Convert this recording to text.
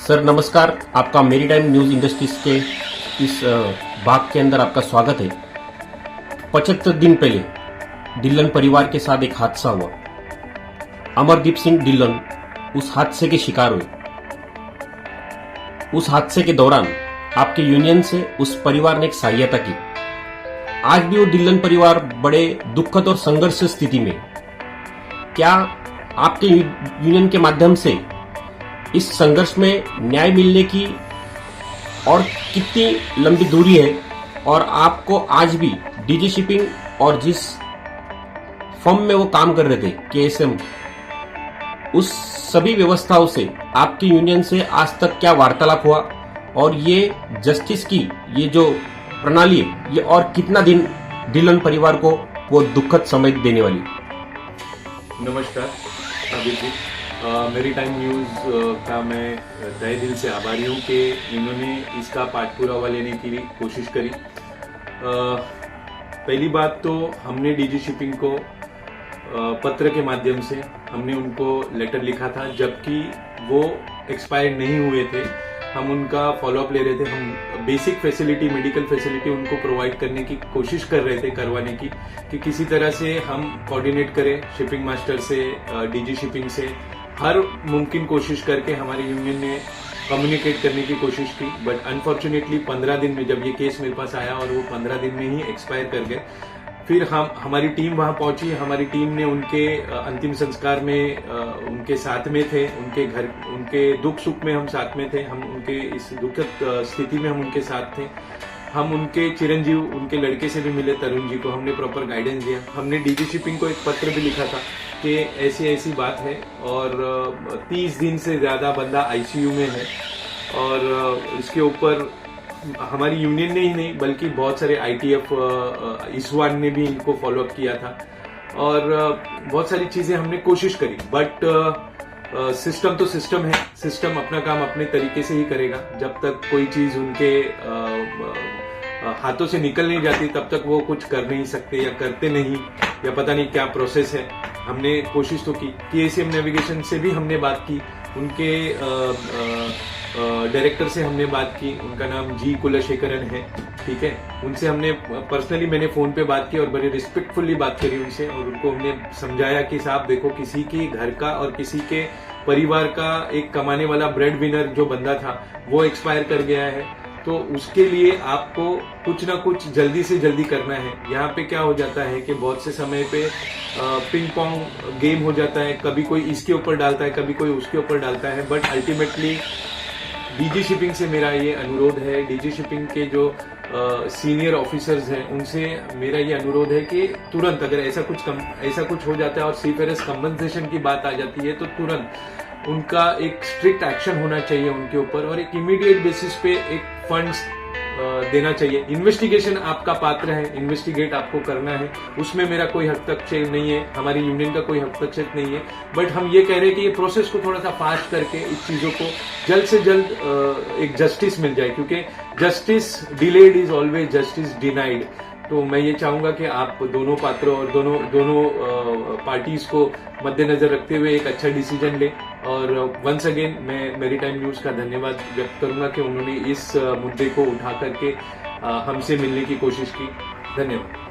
Sir नमस्कार, आपका maritime news industries के इस भाग के अंदर आपका स्वागत है। 75 दिन पहले डिल्लन परिवार के साथ एक हादसा हुआ। अमरदीप सिंह डिल्लन उस हादसे के शिकार हुए। उस हादसे के दौरान आपके यूनियन से उस परिवार ने एक सहायता की। आज भी वो डिल्लन परिवार बड़े दुखद और संघर्ष स्थिति में। क्या आपके यूनियन के माध्यम से इस संघर्ष में न्याय मिलने की और कितनी लंबी दूरी है, और आपको आज भी डीजी शिपिंग और जिस फर्म में वो काम कर रहे थे केएसएम, उस सभी व्यवस्थाओं से आपकी यूनियन से आज तक क्या वार्तालाप हुआ, और ये जस्टिस की ये जो प्रणाली है ये और कितना दिन डिलन परिवार को वो दुखद समय देने वाली? नमस्कार अभिजीत जी, मेरीटाइम न्यूज़ का मैं तहे दिल से आभारी हूँ कि इन्होंने इसका पाठपुरावा लेने की कोशिश करी। पहली बात तो हमने डीजी शिपिंग को पत्र के माध्यम से हमने उनको लेटर लिखा था, जबकि वो एक्सपायर नहीं हुए थे। हम उनका फॉलोअप ले रहे थे। हम बेसिक फैसिलिटी, मेडिकल फैसिलिटी उनको प्रोवाइड करने की कोशिश कर रहे थे, करवाने की, कि किसी तरह से हम कोऑर्डिनेट करें शिपिंग मास्टर से, डीजी शिपिंग से। हर मुमकिन कोशिश करके हमारी यूनियन ने कम्युनिकेट करने की कोशिश की, बट अनफॉर्चुनेटली 15 दिन में जब ये केस मेरे पास आया और वो 15 दिन में ही एक्सपायर कर गए, फिर हमारी टीम वहां पहुंची। हमारी टीम ने उनके अंतिम संस्कार में उनके साथ में थे, उनके घर, उनके दुख सुख में हम साथ में थे। हम उनके इस दुखद स्थिति में हम उनके साथ थे। हम उनके चिरंजीव, उनके लड़के से भी मिले, तरुण जी को हमने प्रॉपर गाइडेंस दिया। हमने डीजी शिपिंग को एक पत्र भी लिखा था कि ऐसी ऐसी बात है, और 30 दिन से ज्यादा बंदा आईसीयू में है, और इसके ऊपर हमारी यूनियन ने ही नहीं बल्कि बहुत सारे आईटीएफ, इस्वान ने भी इनको फॉलोअप किया था, और बहुत सारी चीजें हमने कोशिश करी। बट सिस्टम तो सिस्टम है, सिस्टम अपना काम अपने तरीके से ही करेगा। जब तक कोई चीज उनके हाथों से निकल नहीं जाती तब तक वो कुछ कर नहीं सकते, या करते नहीं, या पता नहीं क्या प्रोसेस है। हमने कोशिश तो की। केएसएम नेविगेशन से भी हमने बात की, उनके डायरेक्टर से हमने बात की, उनका नाम जी कुलशेखरन है, ठीक है। उनसे हमने पर्सनली, मैंने फोन पे बात की और बड़े रिस्पेक्टफुली बात करी उनसे, और उनको हमने समझाया कि साहब देखो, किसी के घर का और किसी के परिवार का एक कमाने वाला ब्रेड विनर जो बंदा था वो एक्सपायर कर गया है, तो उसके लिए आपको कुछ ना कुछ जल्दी से जल्दी करना है। यहाँ पे क्या हो जाता है कि बहुत से समय पे पिंग पोंग गेम हो जाता है, कभी कोई इसके ऊपर डालता है, कभी कोई उसके ऊपर डालता है, बट अल्टीमेटली डीजी शिपिंग से मेरा ये अनुरोध है, डीजी शिपिंग के जो सीनियर ऑफिसर्स हैं उनसे मेरा ये अनुरोध है कि तुरंत अगर ऐसा कुछ हो जाता है और सीफेरेस कंपनसेशन की बात आ जाती है, तो तुरंत उनका एक स्ट्रिक्ट एक्शन होना चाहिए उनके ऊपर, और एक इमीडिएट बेसिस पे एक फंड्स देना चाहिए। इन्वेस्टिगेशन आपका पात्र है, इन्वेस्टिगेट आपको करना है, उसमें मेरा कोई हस्तक्षेप नहीं है, हमारी यूनियन का कोई हस्तक्षेप नहीं है। बट हम ये कह रहे हैं कि ये प्रोसेस को थोड़ा सा फास्ट करके इस चीजों को जल्द से जल्द एक जस्टिस मिल जाए, क्योंकि justice delayed is always justice denied. तो मैं ये चाहूंगा कि आप दोनों पात्रों और दोनों पार्टीज को मद्देनजर रखते हुए एक अच्छा डिसीजन लें। और वंस अगेन मैं मेरीटाइम न्यूज का धन्यवाद व्यक्त करूंगा कि उन्होंने इस मुद्दे को उठा करके हमसे मिलने की कोशिश की। धन्यवाद।